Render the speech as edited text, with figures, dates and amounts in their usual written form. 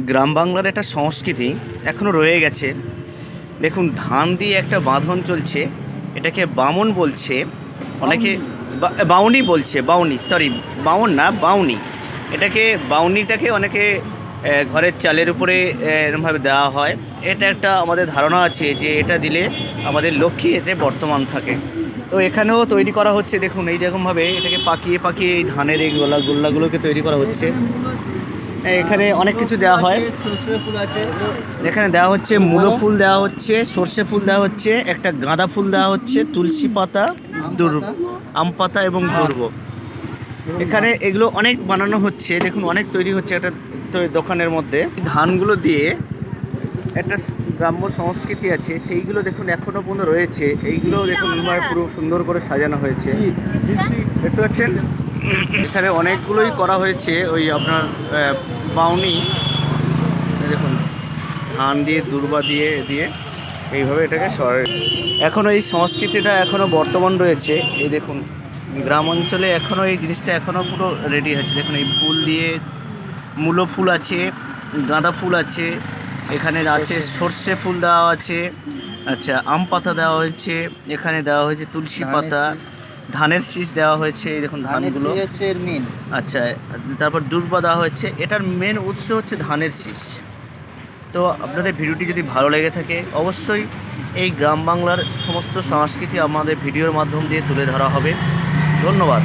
গ্রাম বাংলার একটা সংস্কৃতি এখনও রয়ে গেছে। দেখুন, ধান দিয়ে একটা বাঁধন চলছে, এটাকে বামন বলছে অনেকে, বাউনি বলছে, বাউনি, সরি, বাউন না, বাউনি। এটাকে, বাউনিটাকে অনেকে ঘরের চালের উপরে এরমভাবে দেওয়া হয়। এটা একটা আমাদের ধারণা আছে যে এটা দিলে আমাদের লক্ষ্মী এতে বর্তমান থাকে। তো এখানেও তৈরি করা হচ্ছে, দেখুন এইরকমভাবে এটাকে পাকিয়ে পাকিয়ে এই ধানের এই গোল্লাগুলোকে তৈরি করা হচ্ছে। এখানে অনেক কিছু দেওয়া হয়। এখানে দেওয়া হচ্ছে মূলো ফুল, দেওয়া হচ্ছে সর্ষে ফুল, দেওয়া হচ্ছে একটা গাঁদা ফুল, দেওয়া হচ্ছে তুলসী পাতা, আম পাতা এবং দুর্ব। এখানে এগুলো অনেক বানানো হচ্ছে, দেখুন অনেক তৈরি হচ্ছে একটা দোকানের মধ্যে। ধানগুলো দিয়ে একটা গ্রাম্য সংস্কৃতি আছে, সেইগুলো দেখুন এখনো পর্যন্ত রয়েছে। এইগুলো দেখুন পুরো সুন্দর করে সাজানো হয়েছে, দেখতে পাচ্ছেন। এখানে অনেকগুলোই করা হয়েছে ওই আপনার বাউনি, দেখুন ধান দিয়ে দুর্বা দিয়ে দিয়ে এইভাবে এটাকে এখনও এই সংস্কৃতিটা এখনও বর্তমান রয়েছে। এই দেখুন গ্রাম অঞ্চলে এখনও এই জিনিসটা এখনও পুরো রেডি আছে। দেখুন এই ফুল দিয়ে, মূলো ফুল আছে, গাঁদা ফুল আছে, এখানে আছে সর্ষে ফুল দেওয়া আছে, আচ্ছা আম পাতা দেওয়া হয়েছে, এখানে দেওয়া হয়েছে তুলসী পাতা, ধানের শীষ দেওয়া হয়েছে। এই দেখুন ধানগুলো, আচ্ছা, তারপর দুর্বা দেওয়া হয়েছে। এটার মেন উৎস হচ্ছে ধানের শীষ। তো আপনাদের ভিডিওটি যদি ভালো লেগে থাকে, অবশ্যই এই গ্রাম বাংলার সমস্ত সংস্কৃতি আমাদের ভিডিওর মাধ্যম দিয়ে তুলে ধরা হবে। ধন্যবাদ।